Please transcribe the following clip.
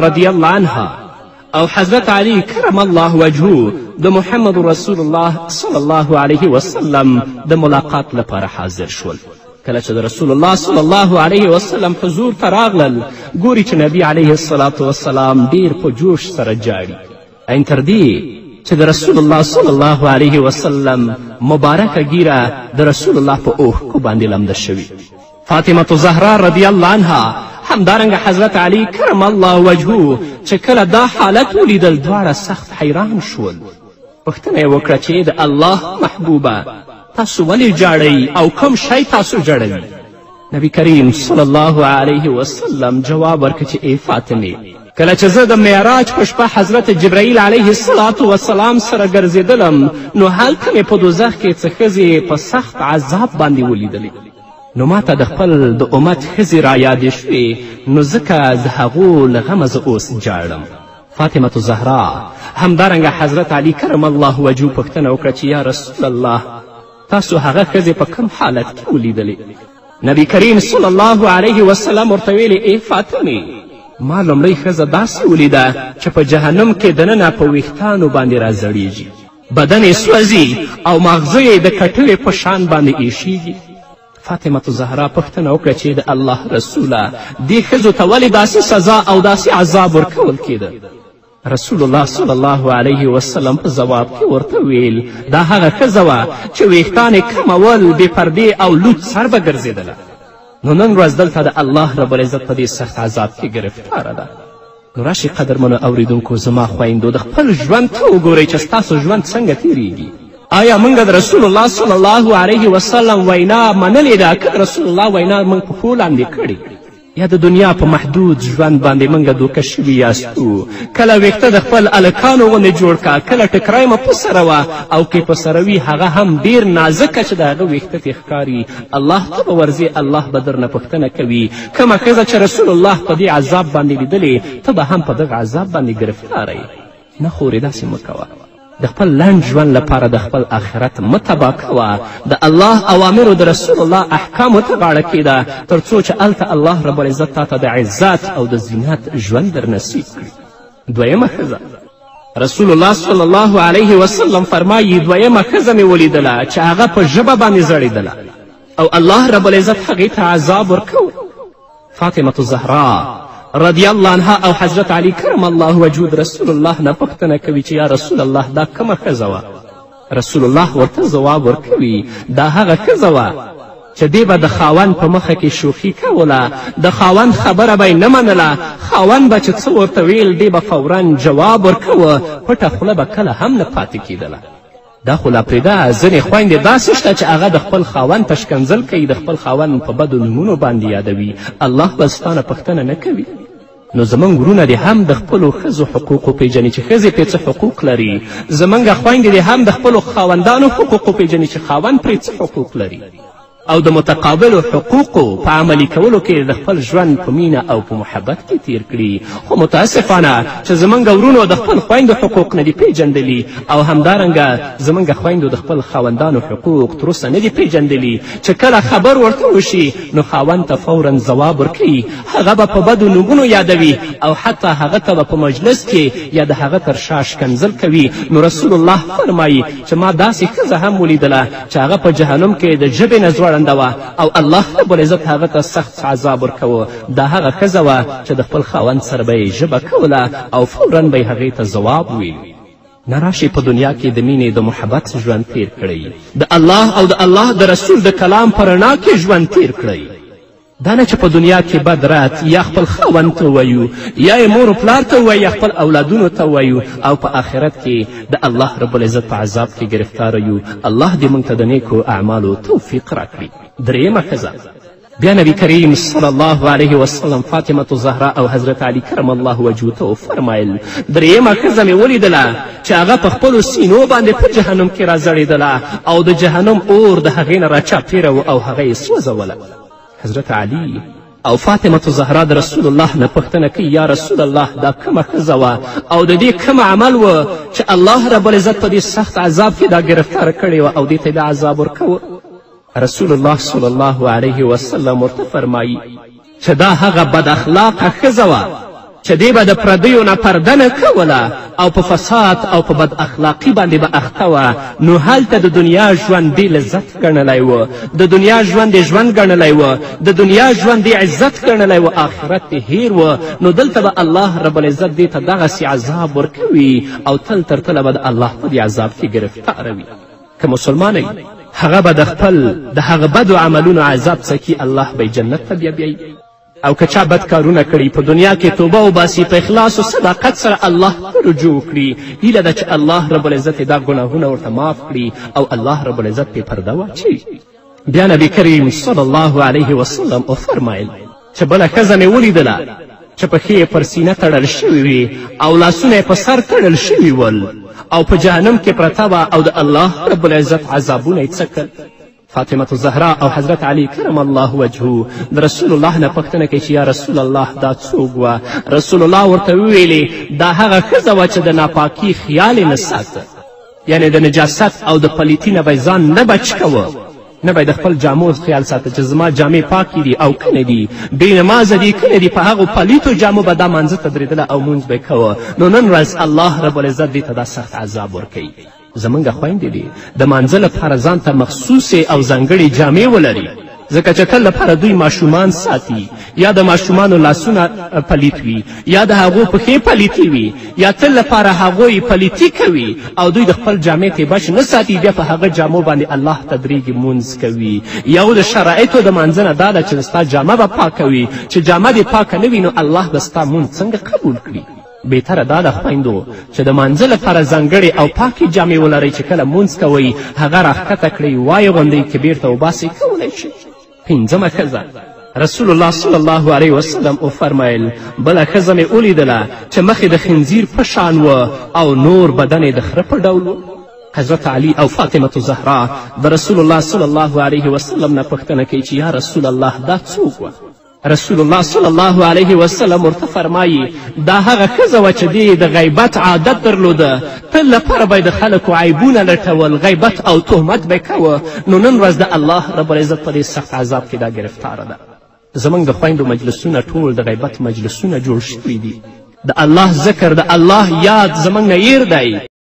رضی الله عنها او حضرت علی کرم الله وجهه د محمد رسول الله صلی الله علیه وسلم د ملاقات لپاره حاضر شول. کله چې د رسول الله صلی الله علیه وسلم حضور ته راغلل، ګوري چې نبی علیه الصلاة وسلام ډیر په جوش سره جاړي، این تر دې چې د رسول الله صلی الله علیه وسلم مبارکه ګیره د رسول الله په اوښکو باندې لمده شوي. فاطمة زهرا رضی الله عنها همدارنګه حضرت علی کرم الله وجهه چې کله دا حالت ولیدل دواړه سخت حیران شول. پوښتنه یې وکړه چې د الله محبوبه تاسو ولې جاړئ او کوم شی تاسو جړوي؟ نبی کریم صلی الله علیه وسلم جواب ورکړ چې ای فاطمې، کله چې زه د معراج په شپه حضرت جبرائیل علیه الصلاة وسلام سره ګرځېدلم نو هلته مې په دوزخ کې څه ښځې په سخت عذاب باندې ولیدلې، نو ماته د خپل د امت ښځې رایادې شوې، نو ځکه د هغو له غمه زه اوس جاړم. فاطمة زهرا همدارنګه حضرت علی کرم الله وجهه پوښتنه وکړه چې یا رسول الله تاسو هغه ښځې په کوم حالت کې ولیدلې؟ نبی کریم صلی الله علیه وسلم ورته ویلې ای فاطمې، ما لومړی ښځه داسې ولیده چې په جهنم کې دننه په ویښتانو باندې راځړیږي، بدن یې سوځي او ماغزه یې د کټوې په شان باندې ایښیږي. فاطمة زهرا پوښتنه وکړه چې د الله رسوله دې ښځو ته ولې داسې سزا او داسې عذاب ورکول کېده؟ رسول الله صلی الله علیه وسلم په ځواب کې ورته ویل دا هغه ښځه وه چې ویښتان یې کمول، بې پردې او لوڅ سر به ګرځېدله. نو نن ورځ دلته د الله رب العزت په دې سخت عذاب کې ګرفتاره ده. نو راشئ قدرمنو اوریدونکو، زما خویندو، د خپل ژوند ته وګورئ چې ستاسو ژوند څنګه تیریږي. آیا موږ د رسول الله صلی الله علیه وسلم وینا منلې ده که رسول الله وینا موږ په پښو لاندې کړې؟ یا د دنیا په محدود ژوند باندې موږ دوکه شوي یاستو؟ کله ویښته د خپل هلکانو غوندې جوړ که، کله ټکری مو په سره وه، او که په سره وي هغه هم ډېر نازکه چې د هغه ویښته ترې ښکاري. الله ته به ورځې، الله به درنه پوښتنه کوي کومه ښځه چې رسول الله په دې عذاب باندې لیدلې، ته به هم په دغه عذاب باندې ګرفتاره یې. نه خورې داسې مه کوه، د خپل لنډ ژوند لپاره د خپل آخرت مه تباه کوه، د الله اوامرو د رسول الله احکامو ته غاړه کیده تر څو چې هلته الله رب العزت تا ته د عزت او د زینت ژوند در نصیب کړي. دویمه ښځه رسول الله صلی الله علیه وسلم فرمایي دویمه ښځه مې ولیدله چې هغه په ژبه باندې زړېدله او الله رب العزت هغې ته عذاب ورکول. فاطمة زهرا رضی الله عنها او حضرت علی کرم الله وجهه د رسول الله نه پوښتنه کوي چې یا رسول الله دا کومه ښځه وه؟ رسول الله ورته ځواب ورکوي دا هغه ښځه وه چې دې به د خاوند په مخه کې شوخي کوله، د خاوند خبره به یې نه منله، خاوند به چې څه ورته ویل دې به فورا جواب ورکوه، پټه خوله به کله هم نه پاتې کېدله. دا خو لا پرېږده، ځینې خویندې داسې شته چې هغه د خپل خاوند ته شکنځل کوي، د خپل خاوند په بدو نومونو باندې یادوي، الله به ستانه پوښتنه نه کوي. نو زموږ ورونه دې هم د خپلو ښځو حقوق وپېژني چې ښځې پرې څه حقوق لري، زموږ خویندې دې هم د خپلو خاوندانو حقوق وپېژني چې خاوند پرې څه حقوق لري، او د متقابلو حقوقو په عملي کولو کې د خپل ژوند په مینه او په محبت کې تیر کړي. خو متاسفانه چې زموږ ورونو د خپل خویندو حقوق نه دي پیژندلي، او همدارنګه زموږ خویندو د خپل خاوندانو حقوق تر اوسه نه دي پیژندلي، چې کله خبر ورته وشي نو خاوند ته فورا ځواب ورکوي، هغه به په بدو نومونو یادوي او حتی هغه ته به په مجلس کې یا د هغه تر شا ښکنځل کوي. نو رسول الله فرمایي چې ما داسې ښځه هم ولیدله چې هغه په جهنم کې د ژبې نه ځوړنده وه او الله رب العزت هغه ته سخت عذاب ورکوه. دا هغه ښځه وه چې د خپل خاوند سره به یې ژبه کوله او فورا به یې هغې ته ځواب ویل. نه راشئ په دنیا کې د مینې د محبت ژوند تیر کړئ، د الله او د الله د رسول د کلام په رڼا کې ژوند تیر کړئ. دا نه چې په دنیا کې بد رات یا خپل خاوند ته ووایو یا یې مور و پلار ته ووایو یا خپل اولادونو ته ووایو او په آخرت کې د الله رب العزت په عذاب کې ګرفتاره یو. الله دې موږ ته د نیکو اعمالو توفیق راکړي. درېیمه ښځه بیا نبی کریم صلی الله علیه وسلم فاطمة زهرا او حضرت علی کرم الله وجهه ته وفرمایل درېیمه ښځه مې ولیدله چې هغه په خپلو سینو باندې په جهنم کې راځړېدله او د جهنم اور د هغې نه راچاپېره و او هغه یې سوځوله. حضرت علی او فاطمة زهرا د رسول الله نه پوښتنه کوي یا رسول الله دا کومه ښځه وه او د دې کوم عمل و چې الله رب العزت په دې سخت عذاب کې دا ګرفتاره کړې وه او دې ته یې دا عذاب ورکوه؟ رسول الله صلی الله علیه وسلم ورته فرمایي چې دا هغه بد اخلاقه ښځه وه چې دی به د پردیو نه پرده نه کوله او په فساد او په بد اخلاقي باندې به اخته وه، نو هلته د دنیا ژوند دې لذت ګڼلی و، د دنیا ژوند یې ژوند ګڼلی و، د دنیا ژوند یې عزت ګڼلی و، آخرت یې هیر و. نو دلته به الله رب العزت دې ته دغسې عذاب ورکوي او تل تر تله به د الله په دې عذاب کې ګرفتاره وي. که مسلمانه وي هغه به د خپل د هغه بدو عملونو عذاب څکي، الله به جنت ته بیا بیایي. او که چا بد کارونه کړي په دنیا کې توبه وباسي، په اخلاص و صداقت سره الله ته رجوع کړي، هیله ده چې الله رب العزت دا ګناهونه ورته معاف کړي او الله رب العزت پې پرده واچوي. بیا نبی کریم صلی الله علیه وسلم وفرمایل چې بله ښځه مې ولیدله چې پښې یې پر سینه تړل شوي وي او لاسونه یې په سر تړل شوي ول او په جهنم کې پرته وه او د الله رب العزت عذابونه یې څکل. فاطمة الزهرا او حضرت علی کرم الله وجهه د رسول الله نه پوښتنه کوي چې یا رسول الله دا څوک وه؟ رسول الله ورته وویلې دا هغه ښځه وه چې د ناپاکي خیال یې نه ساته، یعنې د نجاست او د پلیتي نه به ځان نه بچ کوه، نه به د خپل جامو خیال ساته چې زما جامې پاکې دي او که نه دي، بې نمازه دي که نه دي، په هغو پلیتو جامو به دا مانځه ته درېدله او مونځ به کوه. نو نن ورځ الله رب العزت دې ته دا سخت عذاب ورکوي. زمونږ خویندې دي د مانځه لپاره ځان ته مخصوصې او ځانګړې جامې ولري، ځکه چې تل لپاره دوی ماشومان ساتي، یا د ماشومانو لاسونه پلیت وي، یا د هغو پښې پلیتې وي، یا تل لپاره هغوی پلیتي کوي او دوی د خپل جامې ته بچ نه ساتي، بیا په هغه جامو باندې الله تدریږي مونځ کوي. یو د شرایطو د مانځه نه دا ده چې ستا جامه به پاکه وي، چې جامه دې پاکه نه وي نو الله به ستا مونځ څنګه قبول کړي؟ بهتره دا ده خویندو چې د مانځه لپاره ځانګړې او پاکې جامې ولرئ چې کله مونځ کوئ هغه راښکته کړئ، وایې غوندئ که بیرته وباسئ کولی شئ. پنځمه ښځه رسول الله صلی الله علیه وسلم وفرمیل بله ښځه مې ولیدله چې مخې د خنزیر په شان و او نور بدن یې د خره په ډول و. حضرت علی او فاطمة الزهرا د رسول الله صلی الله علیه وسلم نه پوښتنه کوي چې یا رسول الله دا څوک وه؟ رسول الله صلی الله علیه وسلم ورته فرمایي دا هغه ښځه وه چې دې د غیبت عادت درلوده، تل لپاره به یې د خلکو عیبونه لټول، غیبت او تهمت به یې کوه. نو نن ورځ د الله رب العزت په دې سخت عذاب کې دا ګرفتاره ده. زموږ د خویندو مجلسونه ټول د غیبت مجلسونه جوړ شوي دي. د الله ذکر د الله یاد زموږ نه هیر دی.